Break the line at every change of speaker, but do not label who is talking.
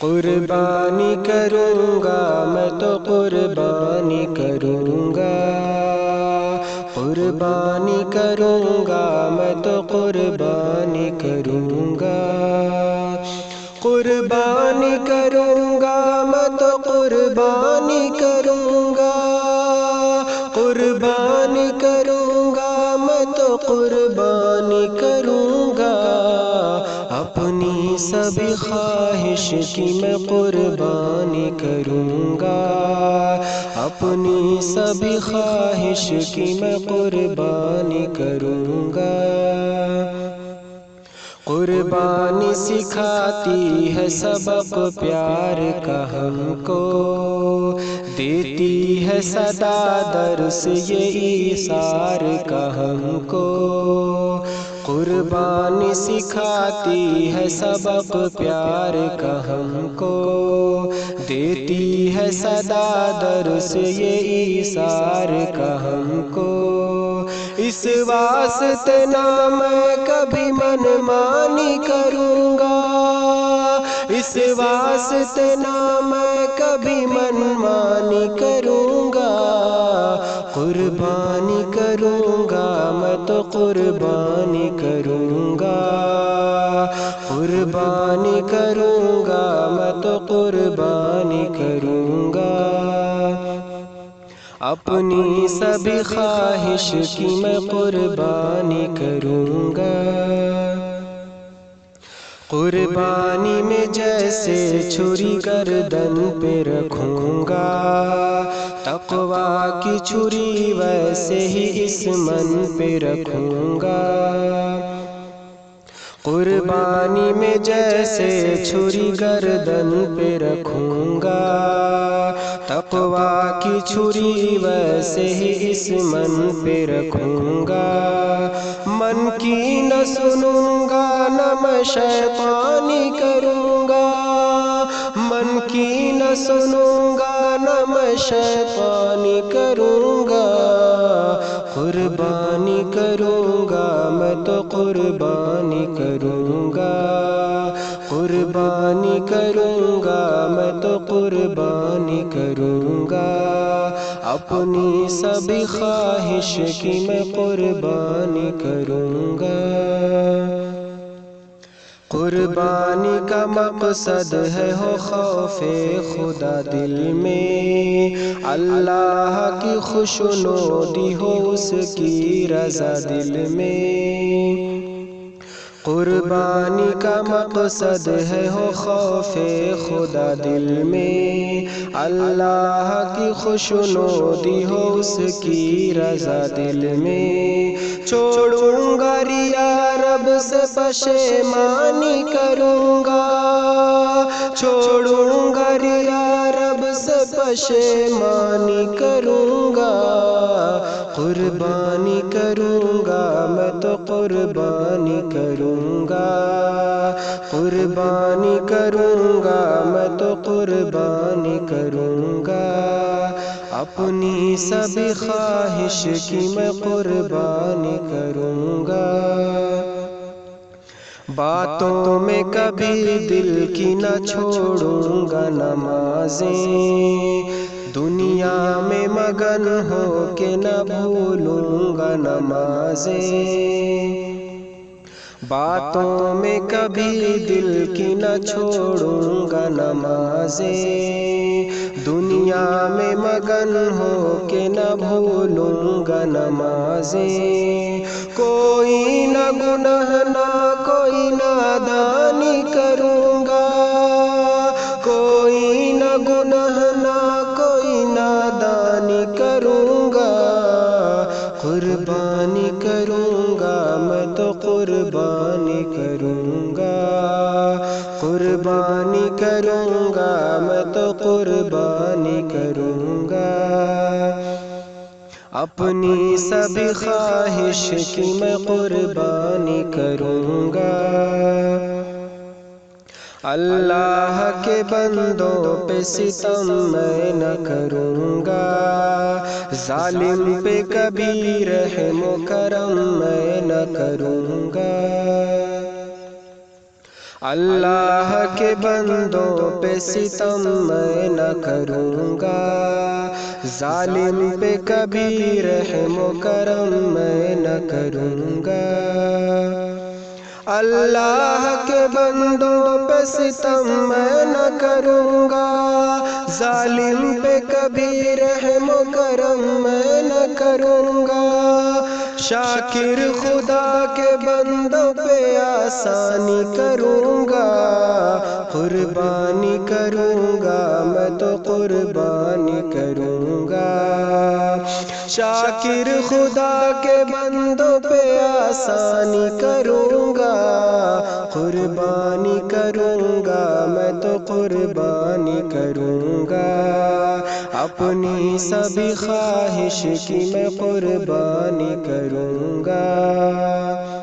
قربانی کروں گا میں تو قربانی کروں گا، قربانی کروں گا میں تو قربانی کروں گا، قربانی کروں گا میں تو قربانی کروں گا، قربانی کروں گا میں تو قربانی کروں گا، اپنی سبھی خواہش کی میں قربانی کروں گا، اپنی سبھی خواہش کی میں قربانی کروں گا۔ قربانی سکھاتی ہے سبق پیار کا ہم کو، دیتی ہے صدا درس یہ ایثار کا ہم کو، قربانی سکھاتی ہے سبق پیار کا ہم کو، دیتی ہے صدا درس یہ ایثار کا ہم کو، اس واسطے نہ میں کبھی منمانی کروں گا، اس واسطے نہ میں کبھی منمانی کروں گا، قربانی کروں گا میں تو قربانی کروں گا، قربانی کروں گا میں تو قربانی کروں گا، اپنی سبھی خواہش کی میں قربانی کروں گا۔ قربانی میں جیسے چھری گردن پہ رکھوں گا، تقویٰ کی چھری ویسے ہی اس من پہ رکھوں گا، قربانی میں جیسے چھری گردن پہ رکھوں گا، تقویٰ کی چھری ویسے ہی اس من پہ رکھوں گا، من کی نہ سنوں گا نہ میں شیطانی کروں گا، من کی نہ سنوں گا نہ میں شیطانی کروں گا، قربانی کروں گا میں تو قربانی کروں گا، قربانی کروں گا میں تو قربانی کروں گا، اپنی سبھی خواہش کی میں قربانی کروں گا۔ قربانی کا مقصد ہے ہو خوف خدا دل میں، اللہ کی خوشنودی ہو اس کی رضا دل میں، قربانی کا مقصد ہے ہو خوف خدا دل میں، اللہ کی خوشنودی ہو اس کی رضا دل میں، چھوڑوں گا ریا رب سے پشیمانی کروں گا، چھوڑوں گا ریا رب سے پشیمانی کروں گا، قربانی کروں گا میں تو قربانی کروں گا، قربانی کروں گا میں تو قربانی کروں گا، اپنی سبھی خواہش کی میں قربانی کروں گا، باتوں میں کبھی دل کی نہ چھوڑوں گا نمازیں، دنیا میں مگن ہو کے نہ بھولوں گا نمازیں، باتوں میں کبھی دل کی نہ چھوڑوں گا نمازیں، دنیا میں مگن ہو کے نہ بھولوں گا نمازیں، کوئی نہ گناہ نہ کوئی نادانی کروں گا، کوئی نہ گناہ نہ کوئی نادانی کروں گا، قربانی کروں گا میں تو قربانی کروں گا، قربانی کروں گا میں تو قربانی کروں گا، اپنی سبھی خواہش کی میں قربانی کروں گا، اللہ کے بندوں پہ ستم میں نہ کروں گا، ظالم پہ کبھی رحم و کرم میں نہ کروں گا، اللہ کے بندوں پہ ستم میں نہ کروں گا، ظالم پہ کبھی رحم و کرم میں نہ کروں گا۔ اللہ کے بندوں پہ ستم میں نہ کروں گا، ظالم پہ کبھی رحم و کرم میں نہ کروں گا۔ شاکر خدا کے بندوں پہ آسانی کروں گا، قربانی کروں گا میں تو قربانی کروں گا۔ شاکر خدا کے بندوں پہ آسانی کروں گا، قربانی کروں گا میں تو قربانی کروں گا۔ اپنی سبھی خواہش کی میں قربانی کروں گا۔